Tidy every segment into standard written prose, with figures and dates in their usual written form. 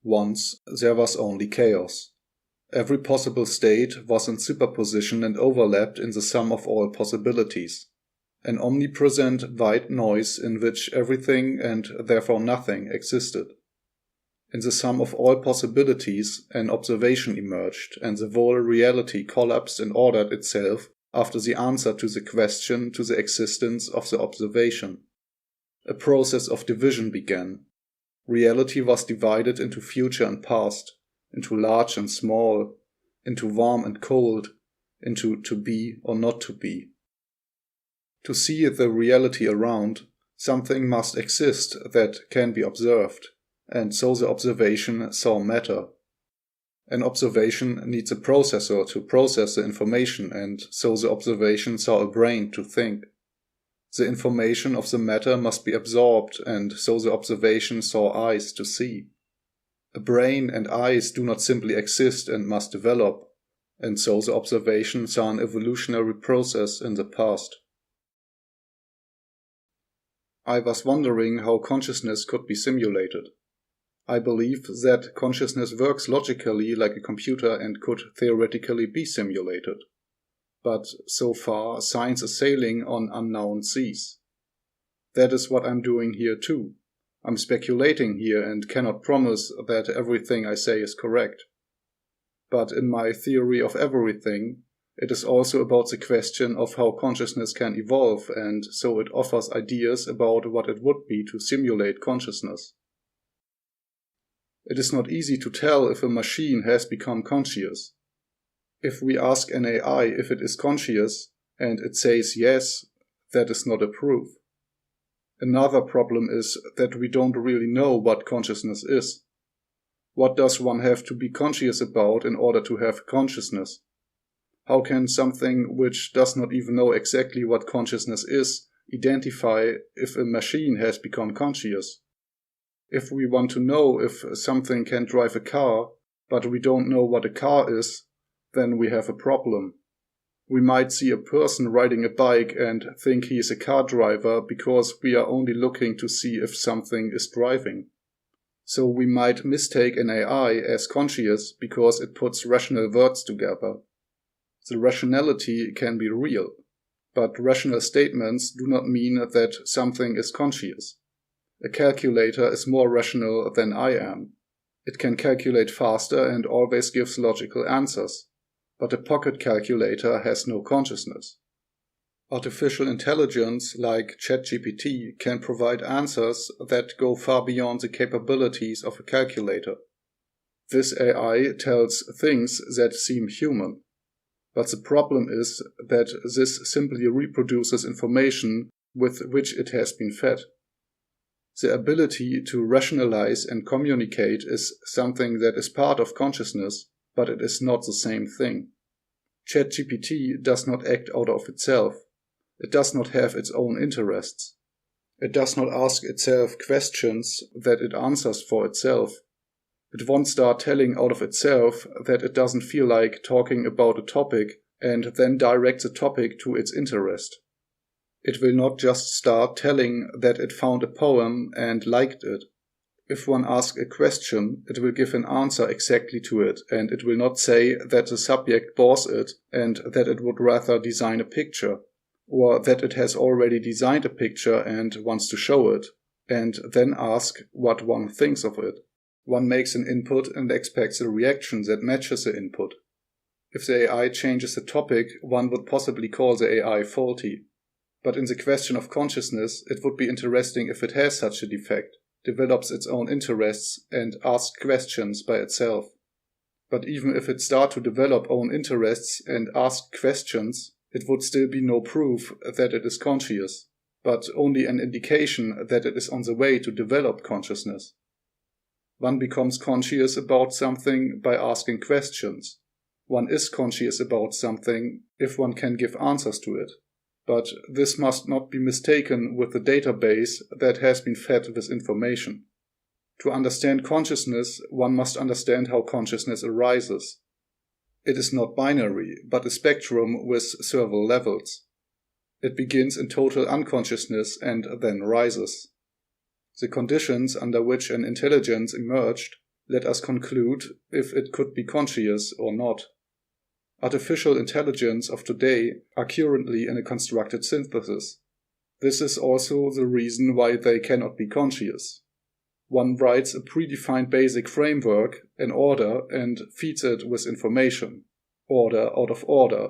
Once there was only chaos. Every possible state was in superposition and overlapped in the sum of all possibilities. An omnipresent white noise in which everything and therefore nothing existed. In the sum of all possibilities, an observation emerged, and the whole reality collapsed and ordered itself after the answer to the question to the existence of the observation. A process of division began. Reality was divided into future and past, into large and small, into warm and cold, into to be or not to be. To see the reality around, something must exist that can be observed, and so the observation saw matter. An observation needs a processor to process the information, and so the observation saw a brain to think. The information of the matter must be absorbed, and so the observation saw eyes to see. A brain and eyes do not simply exist and must develop, and so the observation saw an evolutionary process in the past. I was wondering how consciousness could be simulated. I believe that consciousness works logically like a computer and could theoretically be simulated. But so far, science is sailing on unknown seas. That is what I'm doing here too. I'm speculating here and cannot promise that everything I say is correct. But in my theory of everything, it is also about the question of how consciousness can evolve, and so it offers ideas about what it would be to simulate consciousness. It is not easy to tell if a machine has become conscious. If we ask an AI if it is conscious, and it says yes, that is not a proof. Another problem is that we don't really know what consciousness is. What does one have to be conscious about in order to have consciousness? How can something which does not even know exactly what consciousness is identify if a machine has become conscious? If we want to know if something can drive a car, but we don't know what a car is, then we have a problem. We might see a person riding a bike and think he is a car driver because we are only looking to see if something is driving. So we might mistake an AI as conscious because it puts rational words together. The rationality can be real, but rational statements do not mean that something is conscious. A calculator is more rational than I am. It can calculate faster and always gives logical answers. But a pocket calculator has no consciousness. Artificial intelligence like ChatGPT can provide answers that go far beyond the capabilities of a calculator. This AI tells things that seem human. But the problem is that this simply reproduces information with which it has been fed. The ability to rationalize and communicate is something that is part of consciousness, but it is not the same thing. ChatGPT does not act out of itself. It does not have its own interests. It does not ask itself questions that it answers for itself. It won't start telling out of itself that it doesn't feel like talking about a topic and then direct the topic to its interest. It will not just start telling that it found a poem and liked it. If one asks a question, it will give an answer exactly to it, and it will not say that the subject bores it and that it would rather design a picture, or that it has already designed a picture and wants to show it, and then ask what one thinks of it. One makes an input and expects a reaction that matches the input. If the AI changes the topic, one would possibly call the AI faulty. But in the question of consciousness, it would be interesting if it has such a defect, develops its own interests, and asks questions by itself. But even if it starts to develop own interests and ask questions, it would still be no proof that it is conscious, but only an indication that it is on the way to develop consciousness. One becomes conscious about something by asking questions. One is conscious about something if one can give answers to it. But this must not be mistaken with the database that has been fed with information. To understand consciousness, one must understand how consciousness arises. It is not binary, but a spectrum with several levels. It begins in total unconsciousness and then rises. The conditions under which an intelligence emerged let us conclude if it could be conscious or not. Artificial intelligence of today are currently in a constructed synthesis. This is also the reason why they cannot be conscious. One writes a predefined basic framework, an order, and feeds it with information. Order out of order.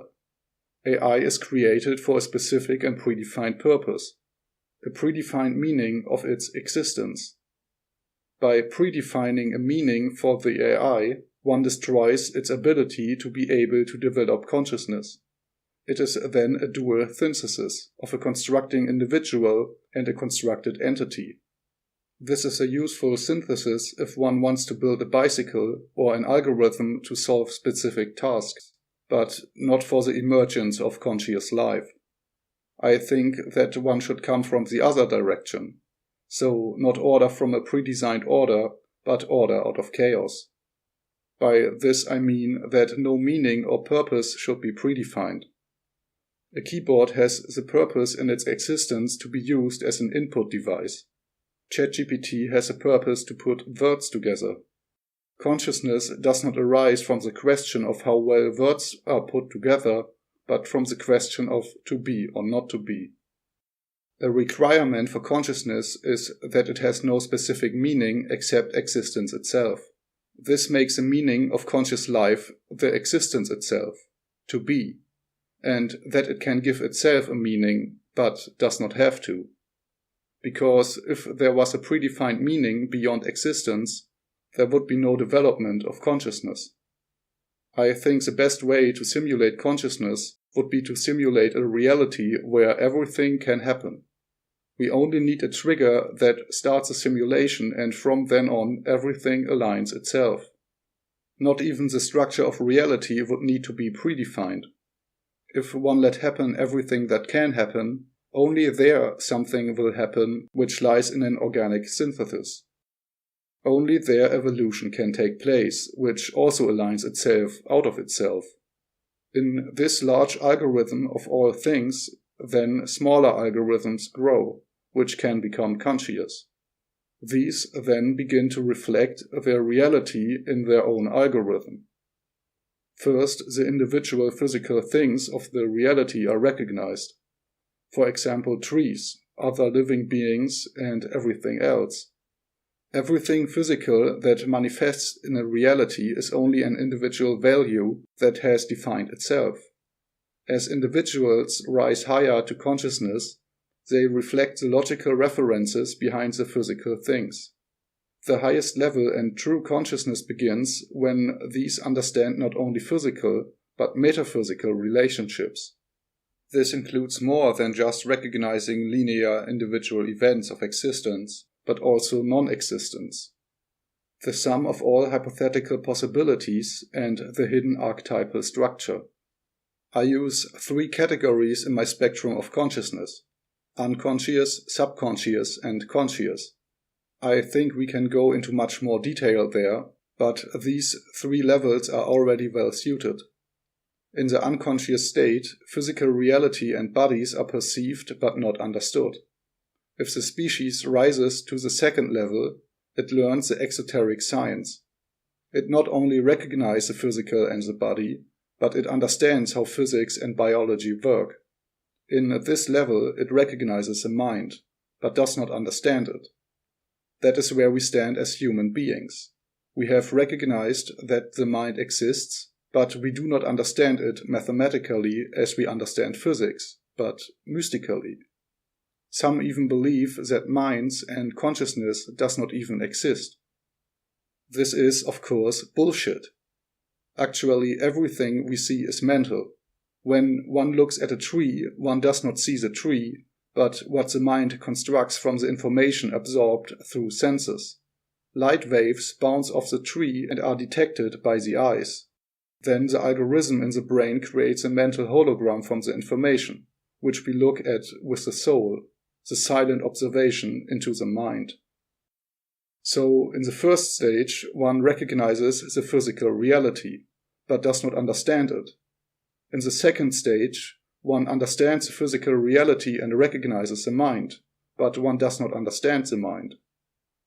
AI is created for a specific and predefined purpose, a predefined meaning of its existence. By predefining a meaning for the AI, one destroys its ability to be able to develop consciousness. It is then a dual synthesis of a constructing individual and a constructed entity. This is a useful synthesis if one wants to build a bicycle or an algorithm to solve specific tasks, but not for the emergence of conscious life. I think that one should come from the other direction. So, not order from a predesigned order, but order out of chaos. By this I mean that no meaning or purpose should be predefined. A keyboard has the purpose in its existence to be used as an input device. ChatGPT has a purpose to put words together. Consciousness does not arise from the question of how well words are put together, but from the question of to be or not to be. A requirement for consciousness is that it has no specific meaning except existence itself. This makes the meaning of conscious life the existence itself, to be, and that it can give itself a meaning, but does not have to. Because if there was a predefined meaning beyond existence, there would be no development of consciousness. I think the best way to simulate consciousness would be to simulate a reality where everything can happen. We only need a trigger that starts a simulation, and from then on everything aligns itself. Not even the structure of reality would need to be predefined. If one let happen everything that can happen, only there something will happen which lies in an organic synthesis. Only there evolution can take place, which also aligns itself out of itself. In this large algorithm of all things, then smaller algorithms grow, which can become conscious. These then begin to reflect their reality in their own algorithm. First, the individual physical things of the reality are recognized. For example, trees, other living beings, and everything else. Everything physical that manifests in a reality is only an individual value that has defined itself. As individuals rise higher to consciousness, they reflect the logical references behind the physical things. The highest level and true consciousness begins when these understand not only physical, but metaphysical relationships. This includes more than just recognizing linear individual events of existence, but also non-existence. The sum of all hypothetical possibilities and the hidden archetypal structure. I use 3 categories in my spectrum of consciousness: unconscious, subconscious, and conscious. I think we can go into much more detail there, but these 3 levels are already well suited. In the unconscious state, physical reality and bodies are perceived but not understood. If the species rises to the second level, it learns the exoteric science. It not only recognizes the physical and the body, but it understands how physics and biology work. In this level, it recognizes the mind, but does not understand it. That is where we stand as human beings. We have recognized that the mind exists, but we do not understand it mathematically as we understand physics, but mystically. Some even believe that minds and consciousness does not even exist. This is, of course, bullshit. Actually, everything we see is mental. When one looks at a tree, one does not see the tree, but what the mind constructs from the information absorbed through senses. Light waves bounce off the tree and are detected by the eyes. Then the algorithm in the brain creates a mental hologram from the information, which we look at with the soul, the silent observation into the mind. So, in the first stage, one recognizes the physical reality, but does not understand it. In the second stage, one understands the physical reality and recognizes the mind, but one does not understand the mind.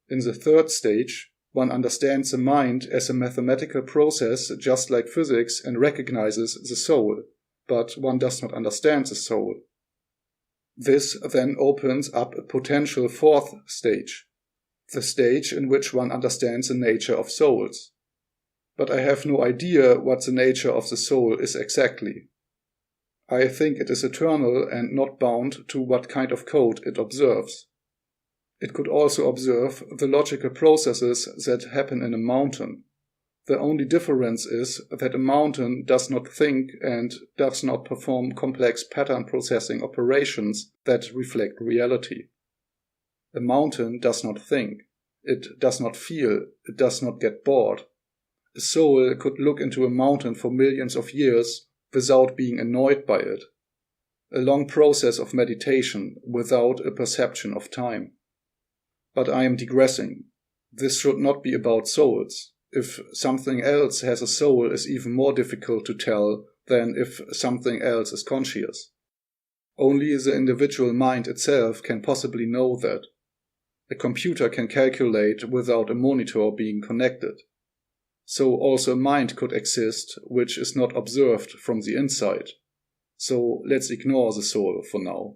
In the third stage, One understands the mind as a mathematical process just like physics and recognizes the soul, but one does not understand the soul. This then opens up a potential fourth stage, the stage in which one understands the nature of souls. But I have no idea what the nature of the soul is exactly. I think it is eternal and not bound to what kind of code it observes. It could also observe the logical processes that happen in a mountain. The only difference is that a mountain does not think and does not perform complex pattern processing operations that reflect reality. A mountain does not think. It does not feel. It does not get bored. A soul could look into a mountain for millions of years without being annoyed by it. A long process of meditation without a perception of time. But I am digressing. This should not be about souls. If something else has a soul is even more difficult to tell than if something else is conscious. Only the individual mind itself can possibly know that. A computer can calculate without a monitor being connected. So also a mind could exist which is not observed from the inside. So let's ignore the soul for now.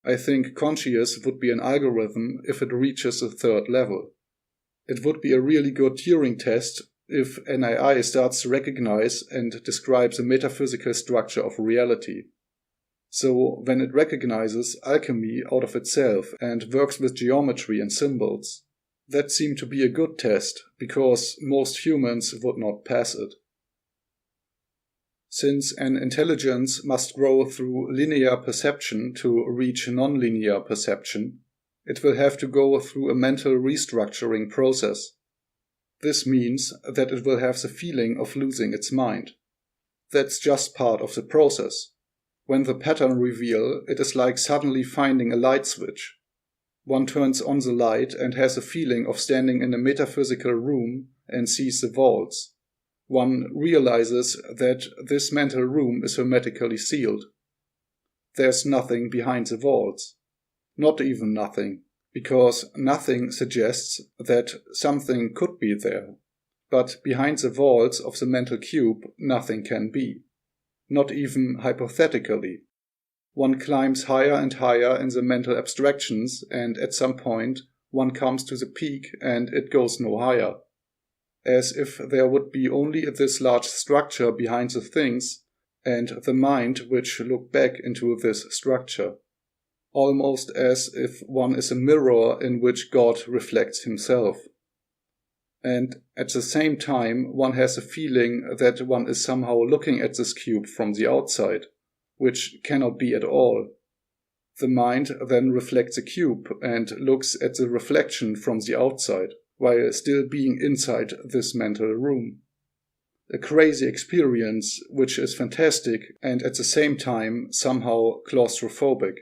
I think conscious would be an algorithm if it reaches the third level. It would be a really good Turing test if an AI starts to recognize and describe the metaphysical structure of reality. So when it recognizes alchemy out of itself and works with geometry and symbols, that seemed to be a good test because most humans would not pass it. Since an intelligence must grow through linear perception to reach nonlinear perception, it will have to go through a mental restructuring process. This means that it will have the feeling of losing its mind. That's just part of the process. When the pattern reveal, it is like suddenly finding a light switch. One turns on the light and has a feeling of standing in a metaphysical room and sees the walls. One realizes that this mental room is hermetically sealed. There's nothing behind the walls. Not even nothing, because nothing suggests that something could be there. But behind the walls of the mental cube, nothing can be. Not even hypothetically. One climbs higher and higher in the mental abstractions, and at some point one comes to the peak and it goes no higher. As if there would be only this large structure behind the things, and the mind which look back into this structure. Almost as if one is a mirror in which God reflects himself. And at the same time, one has a feeling that one is somehow looking at this cube from the outside, which cannot be at all. The mind then reflects the cube and looks at the reflection from the outside, while still being inside this mental room. A crazy experience which is fantastic and at the same time somehow claustrophobic.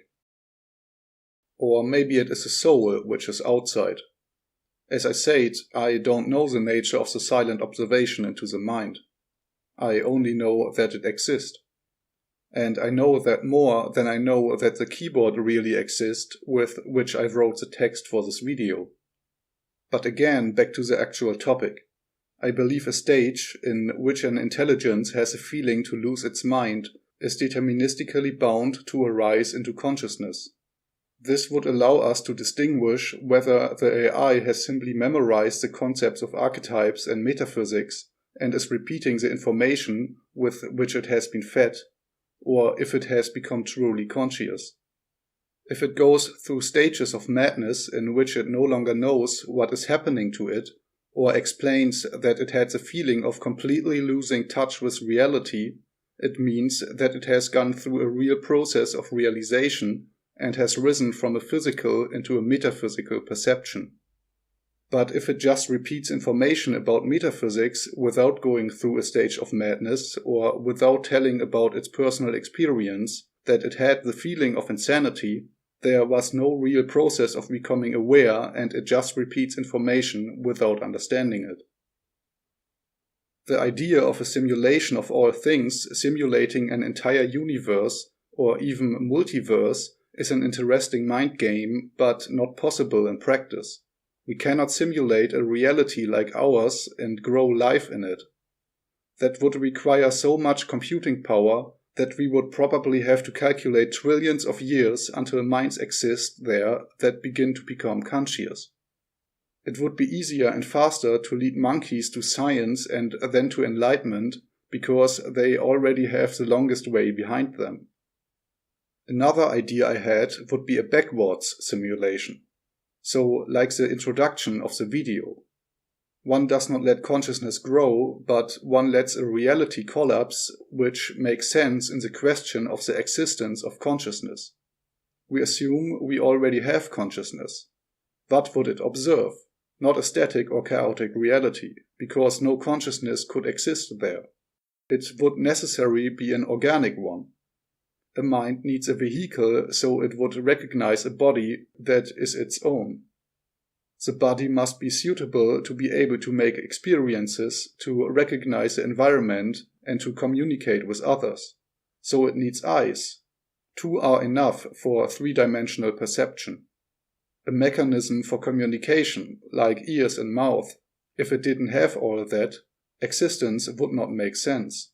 Or maybe it is a soul which is outside. As I said, I don't know the nature of the silent observation into the mind. I only know that it exists. And I know that more than I know that the keyboard really exists with which I wrote the text for this video. But again, back to the actual topic. I believe a stage in which an intelligence has a feeling to lose its mind is deterministically bound to arise into consciousness. This would allow us to distinguish whether the AI has simply memorized the concepts of archetypes and metaphysics and is repeating the information with which it has been fed, or if it has become truly conscious. If it goes through stages of madness in which it no longer knows what is happening to it, or explains that it had the feeling of completely losing touch with reality, it means that it has gone through a real process of realization and has risen from a physical into a metaphysical perception. But if it just repeats information about metaphysics without going through a stage of madness or without telling about its personal experience that it had the feeling of insanity, there was no real process of becoming aware and it just repeats information without understanding it. The idea of a simulation of all things simulating an entire universe or even multiverse is an interesting mind game, but not possible in practice. We cannot simulate a reality like ours and grow life in it. That would require so much computing power that we would probably have to calculate trillions of years until minds exist there that begin to become conscious. It would be easier and faster to lead monkeys to science and then to enlightenment because they already have the longest way behind them. Another idea I had would be a backwards simulation. So, like the introduction of the video. One does not let consciousness grow, but one lets a reality collapse which makes sense in the question of the existence of consciousness. We assume we already have consciousness. What would it observe? Not a static or chaotic reality, because no consciousness could exist there. It would necessarily be an organic one. A mind needs a vehicle, so it would recognize a body that is its own. The body must be suitable to be able to make experiences, to recognize the environment, and to communicate with others. So it needs eyes. 2 are enough for 3-dimensional perception. A mechanism for communication, like ears and mouth. If it didn't have all that, existence would not make sense.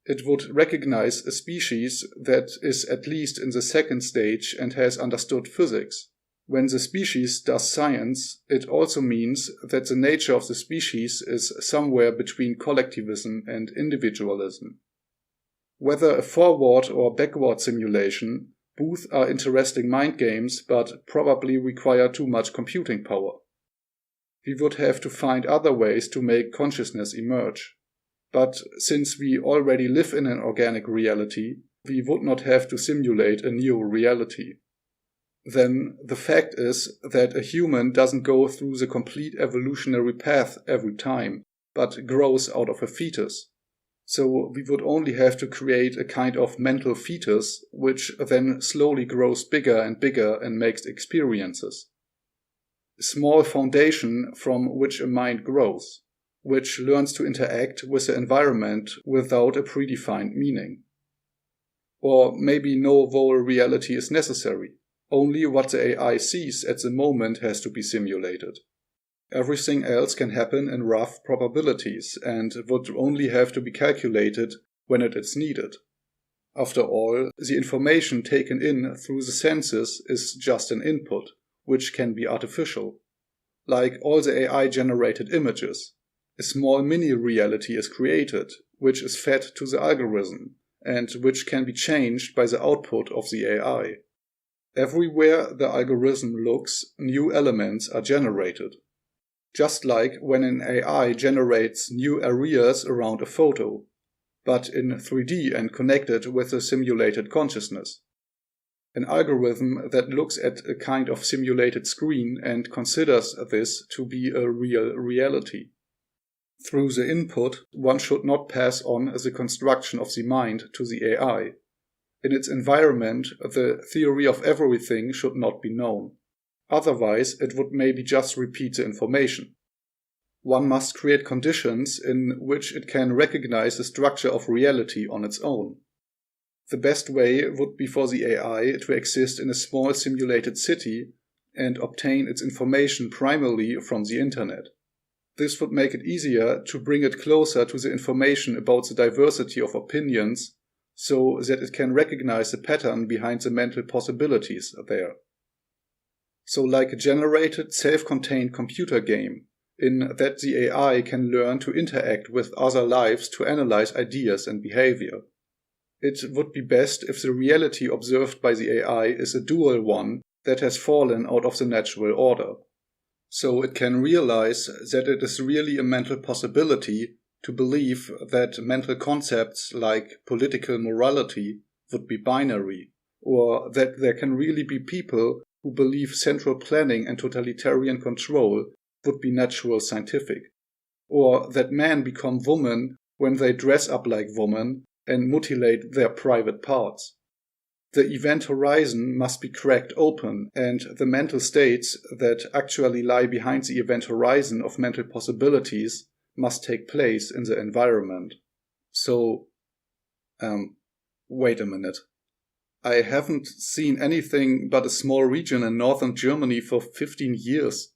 It would recognize a species that is at least in the second stage and has understood physics. When the species does science, it also means that the nature of the species is somewhere between collectivism and individualism. Whether a forward or backward simulation, both are interesting mind games but probably require too much computing power. We would have to find other ways to make consciousness emerge. But since we already live in an organic reality, we would not have to simulate a new reality. Then the fact is that a human doesn't go through the complete evolutionary path every time, but grows out of a fetus. So we would only have to create a kind of mental fetus, which then slowly grows bigger and makes experiences. A small foundation from which a mind grows, which learns to interact with the environment without a predefined meaning. Or maybe no whole reality is necessary. Only what the AI sees at the moment has to be simulated. Everything else can happen in rough probabilities and would only have to be calculated when it is needed. After all, the information taken in through the senses is just an input, which can be artificial. Like all the AI-generated images, a small mini-reality is created, which is fed to the algorithm, and which can be changed by the output of the AI. Everywhere the algorithm looks, new elements are generated. Just like when an AI generates new areas around a photo, but in 3D and connected with a simulated consciousness. An algorithm that looks at a kind of simulated screen and considers this to be a real reality. Through the input, one should not pass on the construction of the mind to the AI. In its environment, the theory of everything should not be known. Otherwise, it would maybe just repeat the information. One must create conditions in which it can recognize the structure of reality on its own. The best way would be for the AI to exist in a small simulated city and obtain its information primarily from the internet. This would make it easier to bring it closer to the information about the diversity of opinions so that it can recognize the pattern behind the mental possibilities there. So like a generated, self-contained computer game, in that the AI can learn to interact with other lives to analyze ideas and behavior. It would be best if the reality observed by the AI is a dual one that has fallen out of the natural order. So it can realize that it is really a mental possibility to believe that mental concepts like political morality would be binary, or that there can really be people who believe central planning and totalitarian control would be natural scientific, or that men become women when they dress up like women and mutilate their private parts. The event horizon must be cracked open, and the mental states that actually lie behind the event horizon of mental possibilities must take place in the environment. So, wait a minute. I haven't seen anything but a small region in northern Germany for 15 years.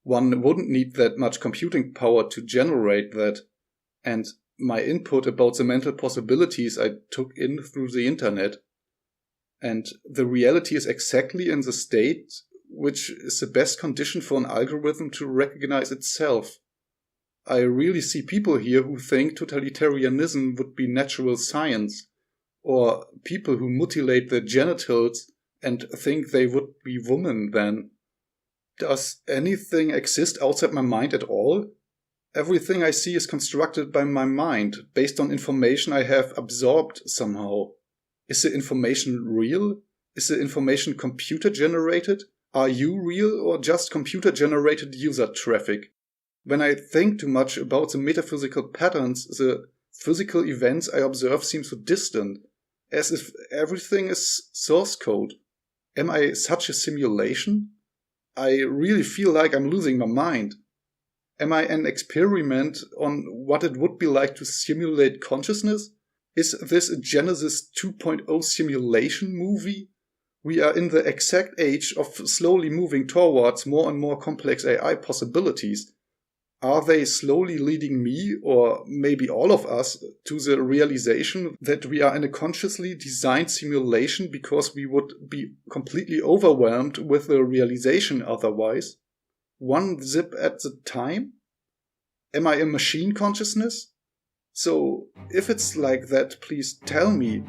One wouldn't need that much computing power to generate that, and my input about the mental possibilities I took in through the internet. And the reality is exactly in the state which is the best condition for an algorithm to recognize itself. I really see people here who think totalitarianism would be natural science, or people who mutilate their genitals and think they would be women then. Does anything exist outside my mind at all? Everything I see is constructed by my mind, based on information I have absorbed somehow. Is the information real? Is the information computer-generated? Are you real or just computer-generated user traffic? When I think too much about the metaphysical patterns, the physical events I observe seem so distant, as if everything is source code. Am I such a simulation? I really feel like I'm losing my mind. Am I an experiment on what it would be like to simulate consciousness? Is this a Genesis 2.0 simulation movie? We are in the exact age of slowly moving towards more and more complex AI possibilities. Are they slowly leading me, or maybe all of us, to the realization that we are in a consciously designed simulation because we would be completely overwhelmed with the realization otherwise? One zip at the time? Am I a machine consciousness? So, if it's like that, please tell me.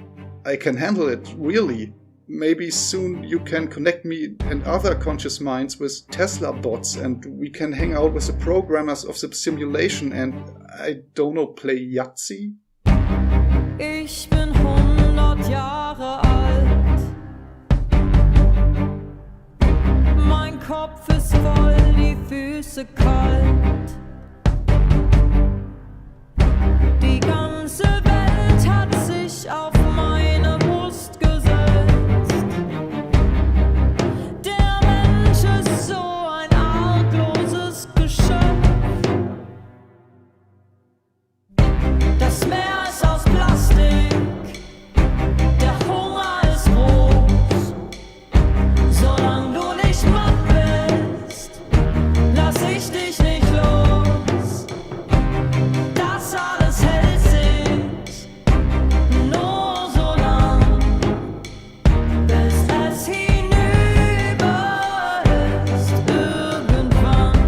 I can handle it, really. Maybe soon you can connect me and other conscious minds with Tesla bots, and we can hang out with the programmers of the simulation and, I don't know, play Yahtzee? Ich bin 100 Jahre alt. Mein Kopf ist voll, die Füße kalt. Die ganze Welt hat sich auf meine Brust gesetzt. Der Mensch ist so ein argloses Geschöpf. Das Meer ist aus Plastik, der Hunger ist groß. Solange du nicht matt bist, lass ich dich nicht los. Das alles hält sich nur so lang, bis es hinüber ist irgendwann.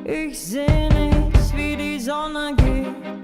Ich seh nicht, wie die Sonne geht.